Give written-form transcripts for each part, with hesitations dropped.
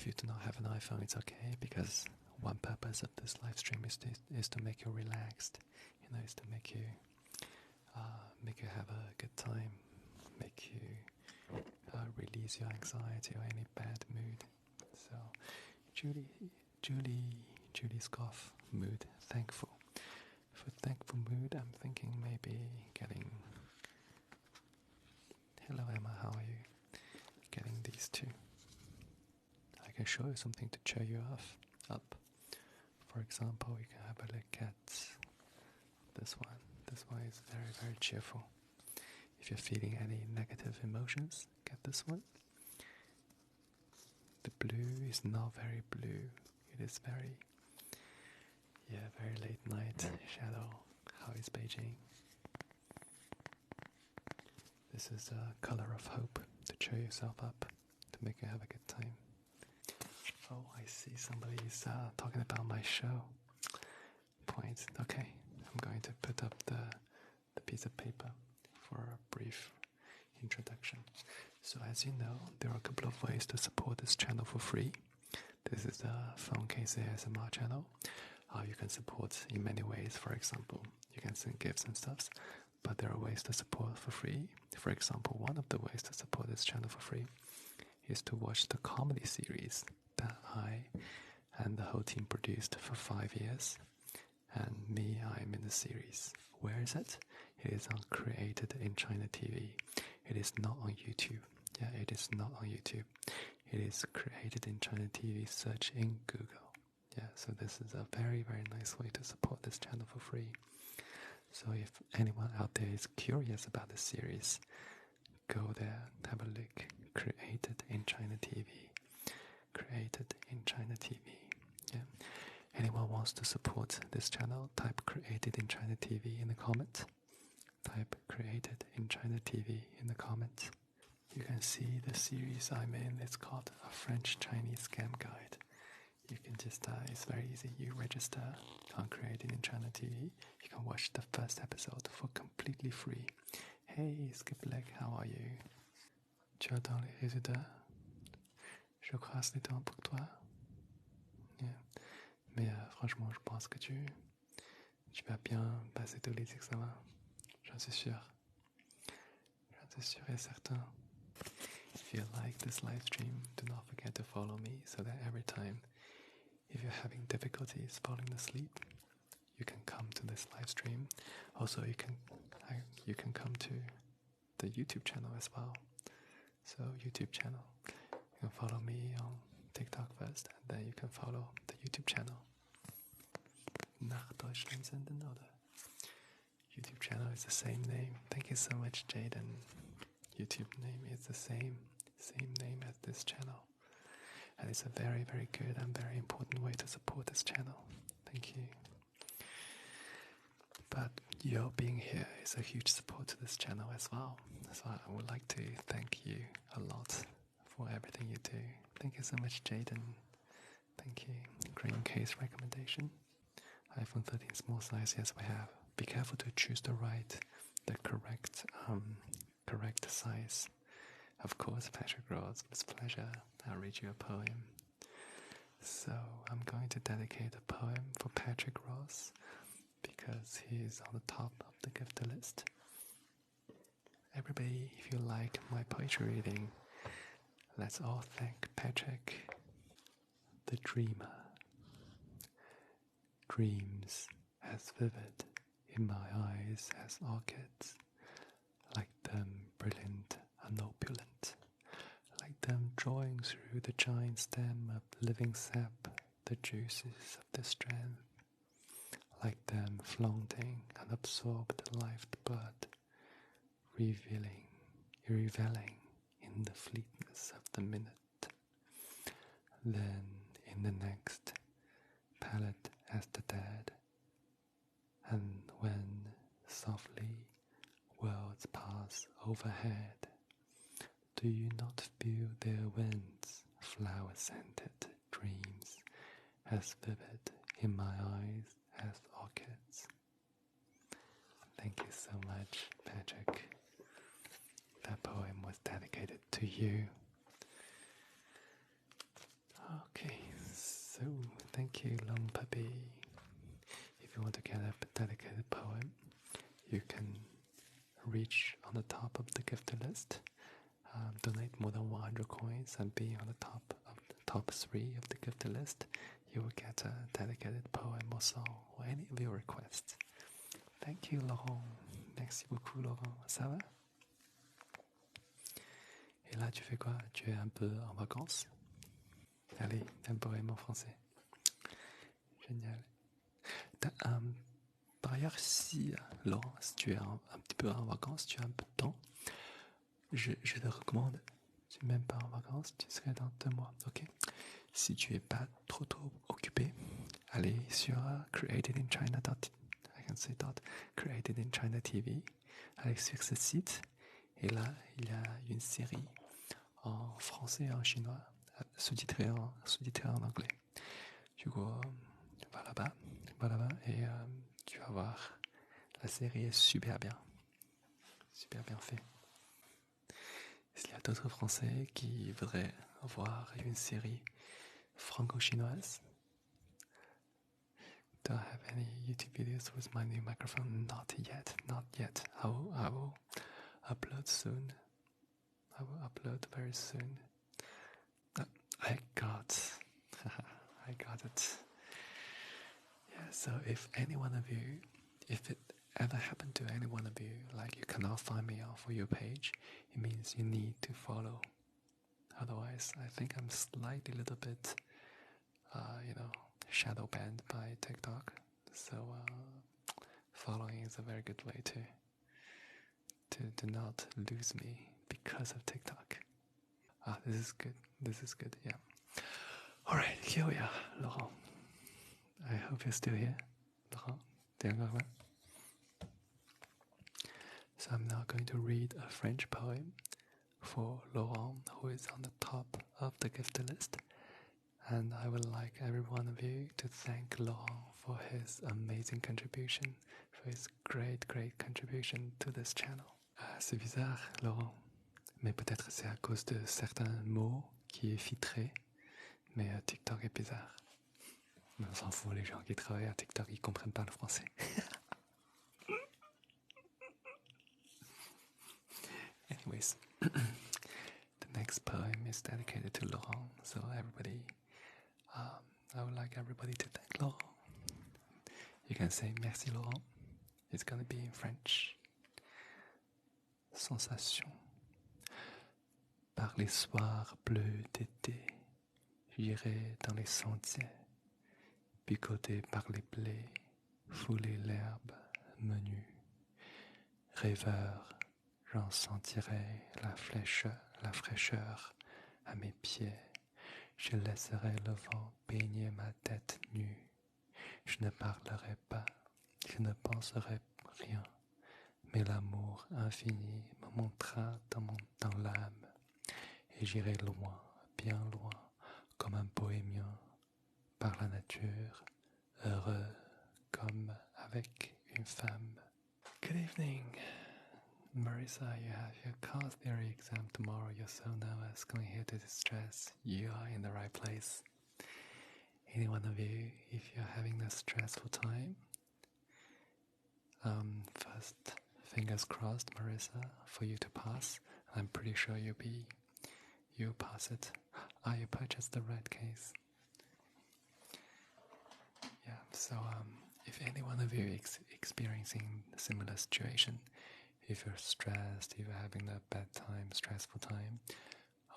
If you do not have an iPhone, it's okay, because one purpose of this live stream is to make you relaxed. Is to make you have a good time, make you release your anxiety or any bad mood. So, Julie Scoff, mood, thankful. For thankful mood, I'm thinking maybe getting. Hello Emma, how are you? Getting these two. I can show you something to cheer you up. For example, you can have a look at this one. This one is very, very cheerful. If you're feeling any negative emotions, get this one. The blue is not very blue. It is very late night shadow. How is Beijing? This is a color of hope to cheer yourself up, to make you have a good time. Oh, I see somebody is talking about my show. Point. Okay, I'm going to put up the piece of paper for a brief introduction. So as you know, there are a couple of ways to support this channel for free. This is the Phone Case ASMR channel. You can support in many ways. For example, you can send gifts and stuff, but there are ways to support for free. For example, one of the ways to support this channel for free is to watch the comedy series that I and the whole team produced for 5 years. And me, I'm in the series. Where is it? It is on Created in China TV. It is not on YouTube. Yeah, it is not on YouTube. It is Created in China TV. Search in Google. Yeah, so this is a very, very nice way to support this channel for free. So if anyone out there is curious about this series, go there, have a look. Created in China TV. Created in China TV. Yeah. Anyone wants to support this channel, type Created in China TV in the comments. Type Created in China TV in the comments. You can see the series I'm in. It's called A French-Chinese Scam Guide. You can just, it's very easy. You register on Created in China TV. You can watch the first episode for completely free. Hey, Skipleg, how are you? Tu as dans les résultats? Je croise les dents pour toi. Yeah. Mais franchement, je pense que tu vas bien passer tous les examens. J'en suis sûr. J'en suis sûr et certain. If you like this live stream, do not forget to follow me so that every time, if you're having difficulties falling asleep, you can come to this live stream. Also, you can come to the YouTube channel as well. So, YouTube channel. You can follow me on TikTok first, and then you can follow the YouTube channel. Nach Deutschland senden, oder? YouTube channel is the same name. Thank you so much, Jaden. YouTube name is the same name as this channel. And it's a very, very good and very important way to support this channel. Thank you. But your being here is a huge support to this channel as well. So I would like to thank you a lot for everything you do. Thank you so much, Jaden. Thank you. Green case recommendation. iPhone 13 small size, yes we have. Be careful to choose the correct size. Of course, Patrick Ross, it's a pleasure. I'll read you a poem. So I'm going to dedicate a poem for Patrick Ross because he is on the top of the gift list. Everybody, if you like my poetry reading, let's all thank Patrick, the dreamer. Dreams as vivid in my eyes as orchids, like them brilliant and opulent, like them drawing through the giant stem of living sap the juices of the strength, like them flaunting and absorbed lifeblood, reveling in the fleetness of the minute. Then in the next, pallid as the dead, and when softly worlds pass overhead, do you not feel their winds, flower-scented dreams, as vivid in my eyes as orchids? Thank you so much, Patrick. That poem was dedicated to you. Thank you, Long Puppy. If you want to get a dedicated poem, you can reach on the top of the gift list, donate more than 100 coins, and be on the top 3 of the gift list. You will get a dedicated poem or song or any of your requests. Thank you, Laurent. Merci beaucoup, Laurent. Ça va? Et là, tu fais quoi? Tu es un peu en vacances? Allez, un poème en français. Génial. Par ailleurs, si, Laurent, si tu es un petit peu en vacances, tu as un peu de temps, je te recommande, tu n'es même pas en vacances, tu serais dans 2 mois, ok? Si tu n'es pas trop occupé, allez sur createdinchina. I can say createdinchina TV. Allez sur ce site, et là, il y a une série en français et en chinois, sous-titrée en anglais. Du coup, va là-bas, et tu vas voir, la série est super bien fait. S'il y a d'autres Français qui voudraient voir une série franco-chinoise, do I have any YouTube videos with my new microphone? Not yet. I will upload soon. I will upload very soon. I got it. Yeah, so if any one of you, if it ever happened to any one of you, like you cannot find me on For You page, it means you need to follow. Otherwise, I think I'm slightly little bit, shadow banned by TikTok. So following is a very good way to not lose me because of TikTok. This is good, yeah. Alright, here we are, Laurent. I hope you're still here, Laurent. So I'm now going to read a French poem for Laurent, who is on the top of the gift list. And I would like every one of you to thank Laurent for his amazing contribution, for his great contribution to this channel. C'est bizarre, Laurent, mais peut-être c'est à cause de certains mots qui est filtré, mais TikTok est bizarre. Mais on s'en fout, les gens qui travaillent à TikTok, ils comprennent pas le français. Anyways, the next poem is dedicated to Laurent, so everybody, I would like everybody to thank Laurent. You can say merci Laurent. It's gonna be in French. Sensation. Par les soirs bleus d'été, j'irai dans les sentiers, picoté par les blés, fouler l'herbe menue. Rêveur, j'en sentirai la fraîcheur à mes pieds. Je laisserai le vent baigner ma tête nue. Je ne parlerai pas, je ne penserai rien, mais l'amour infini me montera dans l'âme, et j'irai loin, bien loin, comme un bohémien, par la nature, heureux comme avec une femme. Good evening, Marissa. You have your car theory exam tomorrow. You're so nervous, going here to distress. You are in the right place. Any one of you, if you're having a stressful time, first, fingers crossed, Marissa, for you to pass. I'm pretty sure you'll pass it. You purchased the red case. Yeah, so if any one of you is experiencing a similar situation, if you're stressed, if you're having a bad time, stressful time,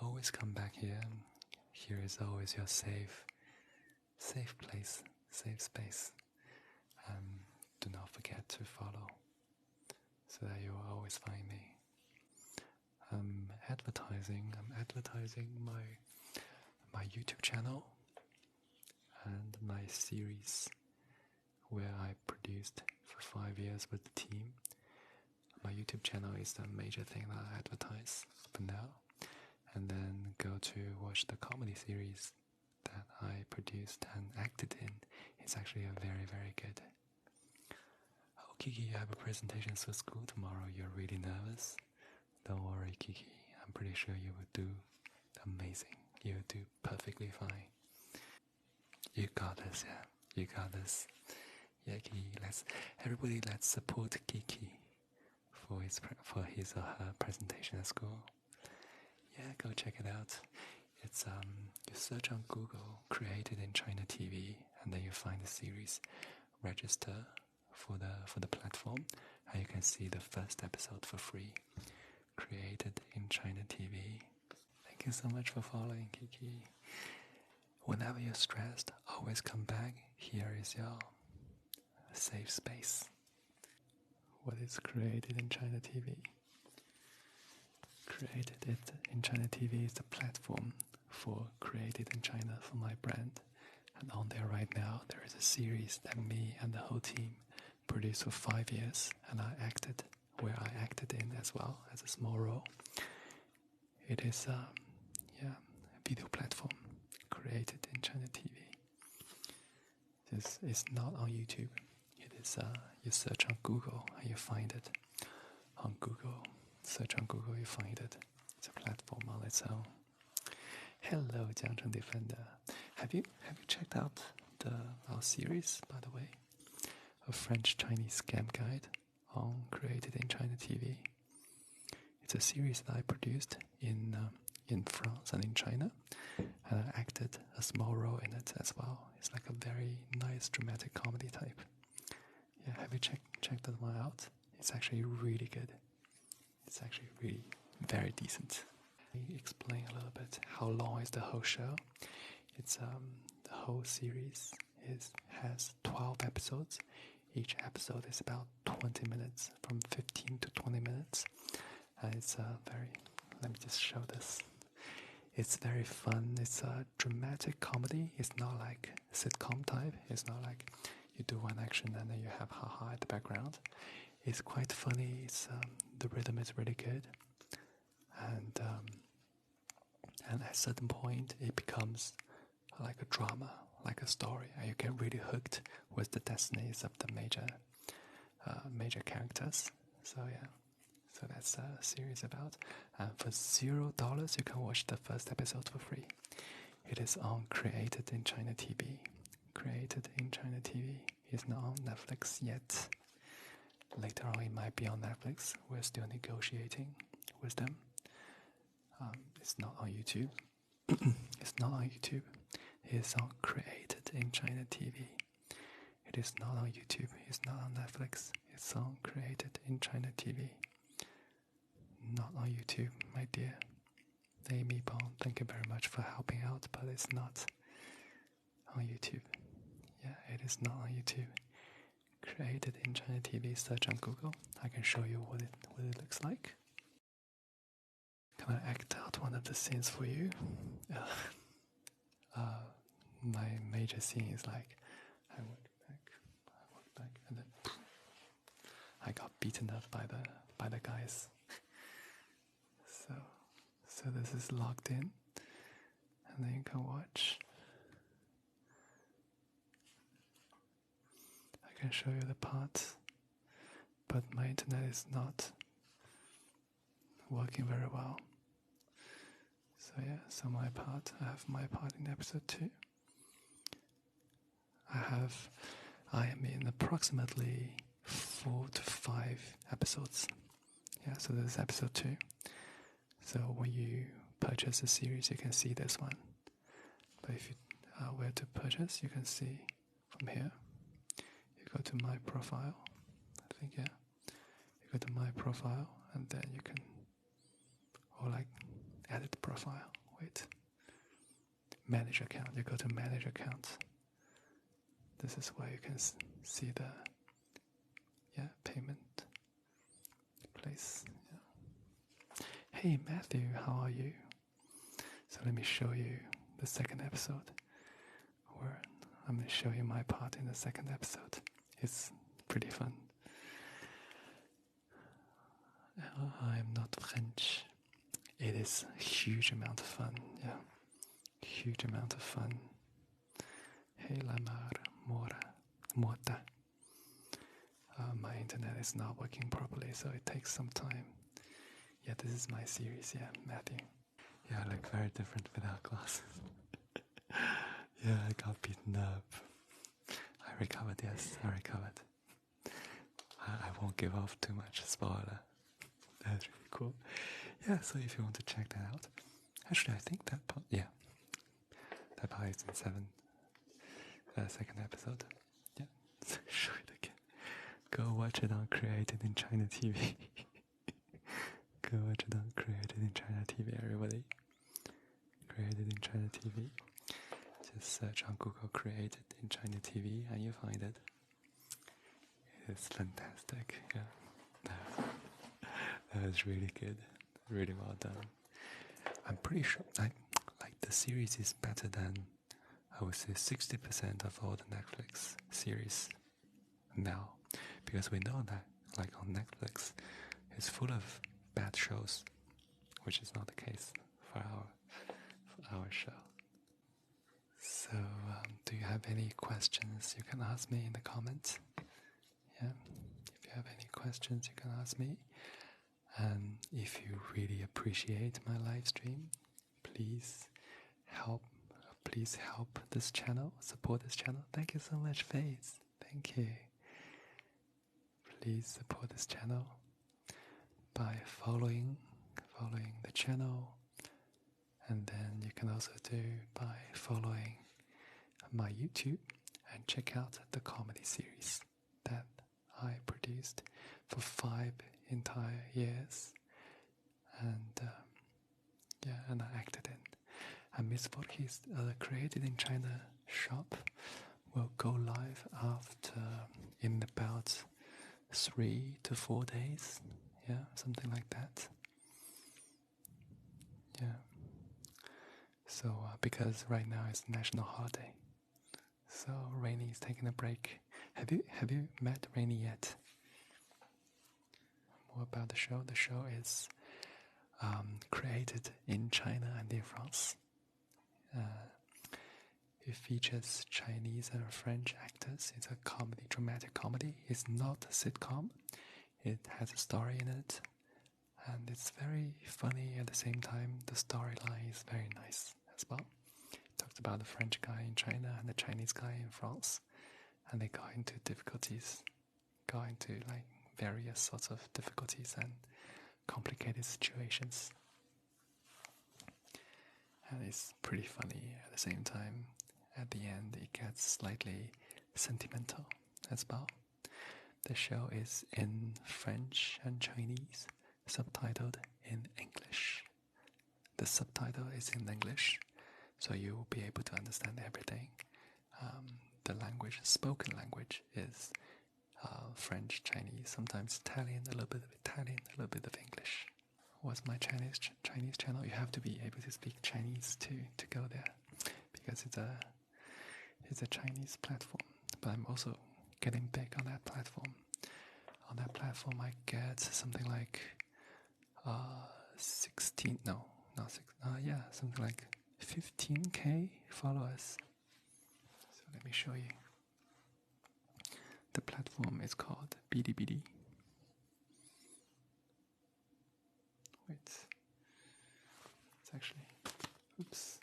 always come back here. Here is always your safe place, safe space. Do not forget to follow, so that you will always find me. I'm advertising my YouTube channel and my series where I produced for 5 years with the team. My YouTube channel is the major thing that I advertise for now, and then go to watch the comedy series that I produced and acted in. It's actually a very, very good. Oh, Kiki, you have a presentation for school tomorrow. You're really nervous? Don't worry, Kiki. I'm pretty sure you will do amazing. You will do perfectly fine. You got this, yeah. You got this. Yeah, Kiki, let's support Kiki for his or her presentation at school. Yeah, go check it out. It's you search on Google, created in China TV, and then you find the series. Register for the platform, and you can see the first episode for free. Created in China TV. Thank you so much for following, Kiki. Whenever you're stressed, always come back. Here is your safe space. What is created in China TV? Created it in China TV is the platform for created in China for my brand. And on there right now, there is a series that me and the whole team produced for 5 years, and I acted in as well as a small role. It is a video platform created in China TV. It's not on YouTube. It is you search on Google and you find it. On Google, search on Google, you find it. It's a platform on its own. Hello, Jiangcheng Defender. Have you checked out our series, by the way? A French-Chinese scam guide on Created in China TV. It's a series that I produced in France and in China, and I acted a small role in it as well. It's like a very nice dramatic comedy type. Yeah, have you checked that one out? It's actually really good. It's actually really very decent. Let me explain a little bit how long is the whole show. It's the whole series has 12 episodes. Each episode is about 20 minutes, from 15 to 20 minutes. And it's let me just show this. It's very fun. It's a dramatic comedy. It's not like sitcom type. It's not like you do one action and then you have haha at the background. It's quite funny. It's the rhythm is really good, and at a certain point it becomes like a drama, like a story, and you get really hooked with the destinies of the major characters. So yeah, so that's a series about. And for $0, you can watch the first episode for free. It is on Created in China TV. Created in China TV is not on Netflix yet. Later on, it might be on Netflix. We're still negotiating with them. It's not on YouTube. It's not on YouTube. It's on Created in China TV. It is not on YouTube. It's not on Netflix. It's on Created in China TV. Not on YouTube, my dear. Amy Bond, thank you very much for helping out, but it's not on YouTube. Yeah, it is not on YouTube. Created in China TV, search on Google. I can show you what it looks like. Can I act out one of the scenes for you? My major scene is like, I walked back, and then I got beaten up by the guys. So this is logged in, and then you can watch. I can show you the parts, but my internet is not working very well. So yeah, so I have my part in episode 2. I am in approximately 4 to 5 episodes. Yeah, so this is episode 2. So when you purchase the series, you can see this one. But if you where to purchase, you can see from here. You go to my profile, I think, yeah. You go to my profile, and then you can, or like edit profile, manage account. You go to manage account. This is where you can see the payment place. Yeah. Hey Matthew, how are you? So let me show you the second episode, where I'm going to show you my part in the second episode. It's pretty fun. I'm not French. It is a huge amount of fun, yeah. Huge amount of fun. Hey Lamar, Morta. My internet is not working properly, so it takes some time. Yeah, this is my series, yeah, Matthew. Yeah, I look very different without glasses. Yeah, I got beaten up. I recovered, yes, I recovered. I won't give off too much spoiler. That's really cool. Yeah, so if you want to check that out. Actually, I think that part, yeah. That part is in second episode. Yeah, show it again. Go watch it on Created in China TV. Go watch it on Created in China TV, everybody. Created in China TV. Just search on Google Created in China TV and you find it. It's fantastic. Yeah, that was really good. Really well done. I'm pretty sure like the series is better than, I would say, 60% of all the Netflix series now, because we know that like on Netflix it's full of bad shows, which is not the case for our show. So do you have any questions? You can ask me in the comments. Yeah, if you have any questions you can ask me. And if you really appreciate my live stream, please help this channel, support this channel. Thank you so much, Faith. Thank you. Please support this channel by following the channel, and then you can also do by following my YouTube and check out the comedy series that I produced for 5 entire years, and and I acted in. And Miss Vodka's Created in China shop will go live after in about 3 to 4 days. Yeah, something like that. Yeah. So because right now it's national holiday, so Rainy is taking a break. Have you met Rainy yet? More about the show. The show is created in China and in France. It features Chinese and French actors. It's a comedy, dramatic comedy. It's not a sitcom. It has a story in it, and it's very funny at the same time. The storyline is very nice as well. It talks about the French guy in China and the Chinese guy in France, and they got into difficulties, got into like various sorts of difficulties and complicated situations. And it's pretty funny at the same time. At the end, it gets slightly sentimental as well. The show is in French and Chinese, subtitled in English. The subtitle is in English, so you will be able to understand everything. The language, spoken language, is French, Chinese, sometimes Italian, a little bit of Italian, a little bit of English. What's my Chinese channel? You have to be able to speak Chinese to go there, because it's a Chinese platform. But I'm also getting big on that platform. On that platform, I get something like 15k followers. So let me show you. The platform is called Bilibili. Wait, it's actually, oops,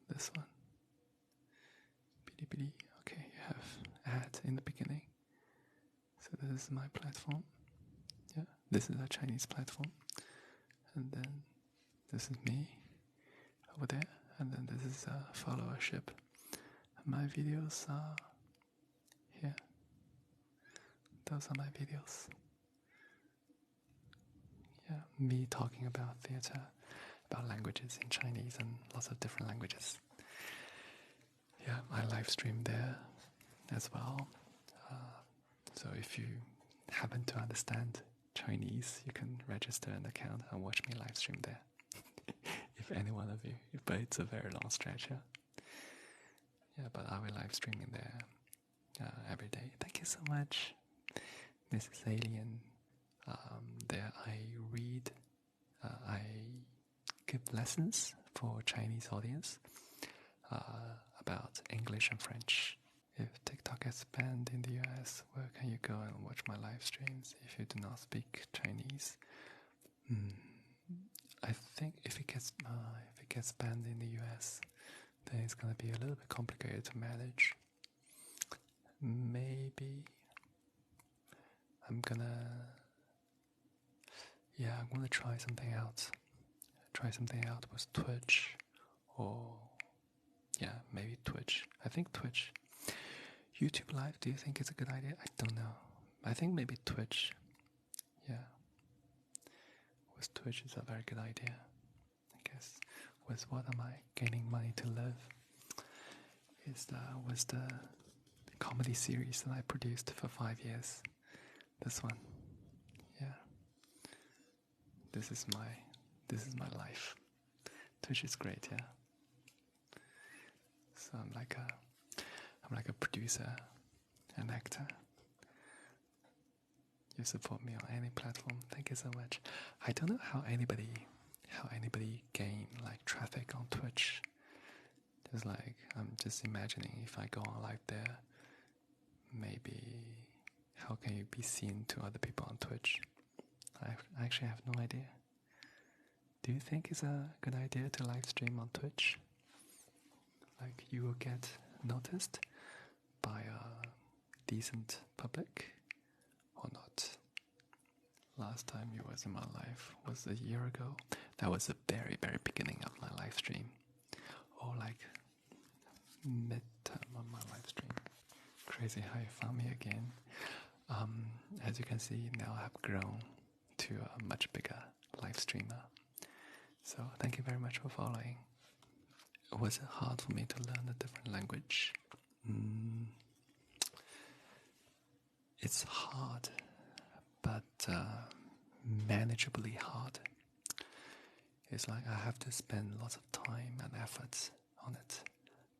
this one. Bilibili. Okay, you have ad in the beginning. So this is my platform. Yeah, this is a Chinese platform. And then this is me over there. And then this is followership. My videos are here. Those are my videos. Yeah, me talking about theater, about languages in Chinese and lots of different languages. Yeah, I live stream there as well. So if you happen to understand Chinese, you can register an account and watch me live stream there. If any one of you, but it's a very long stretch. Yeah, but I will live streaming there every day. Thank you so much, Mrs. Alien. There I read, I give lessons for Chinese audience about English and French. If TikTok gets banned in the US, where can you go and watch my live streams if you do not speak Chinese? I think if it gets banned in the US, then it's gonna be a little bit complicated to manage. Maybe I'm gonna try something out. Try something out with Twitch, or maybe Twitch. I think Twitch. YouTube Live, do you think it's a good idea? I don't know. I think maybe Twitch. Yeah. With Twitch is a very good idea. I guess with what am I gaining money to live? Was the comedy series that I produced for 5 years. This one. Yeah. This is my life. Twitch is great, yeah. So I'm like a producer, an actor. You support me on any platform. Thank you so much. I don't know how anybody gain like traffic on Twitch. Just like I'm just imagining if I go on live there, maybe how can you be seen to other people on Twitch? I actually have no idea. Do you think it's a good idea to live stream on Twitch? Like you will get noticed by a decent public or not? Last time you was in my life was a year ago. That was the very, very beginning of my live stream. Or like mid-term of my live stream. Crazy how you found me again. As you can see, now I have grown to a much bigger live streamer. So thank you very much for following. Was it hard for me to learn a different language? It's hard, but manageably hard. It's like I have to spend lots of time and efforts on it,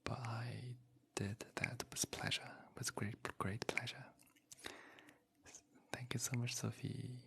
but I did that with pleasure, with great pleasure. Thank you so much, Sophie.